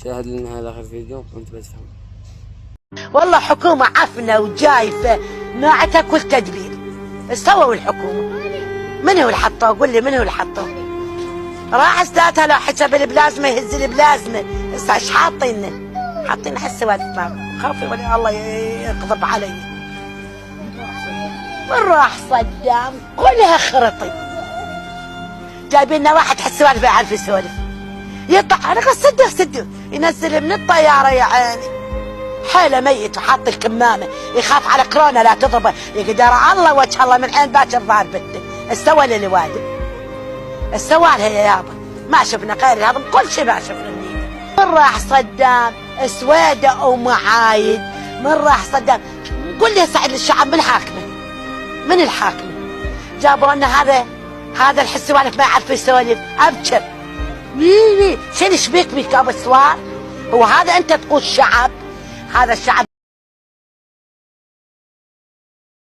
شاهد لنا هذا آخر فيديو وأنت بتفهم. والله حكومة عفنة وجايفة ما تاكل تدبير. ايش سووا الحكومة؟ من هو اللي حطوه؟ قول لي من هو اللي حطوه؟ راح ازدادها لو حسب البلازمة يهز البلازمة. هسه ايش حاطينه؟ حاطين حسوات ما خافي ولا الله يغضب علي. من راح صدام كلها خرطي. جايبين لنا واحد حسوات ما يعرف يسولف. يطلع انا صدق ينزل من الطيارة يا عيني. حاله ميت وحاط الكمامه يخاف على كورونا لا تضربه يقدر الله وجه الله من عين باكر ظهر بنته. استوى للوادي استوى لها يا يابا ما شفنا غير هذا كل شيء ما شفنا النيل. من راح صدام سويده ومعايد. من راح صدام قول لي سعد الشعب من حاكمه؟ من الحاكمه؟ جابوا لنا هذا الحسوانف ما يعرف يسولف. ابشر شنو شبيك بك ابو سوار؟ هو هذا انت تقول شعب؟ هذا الشعب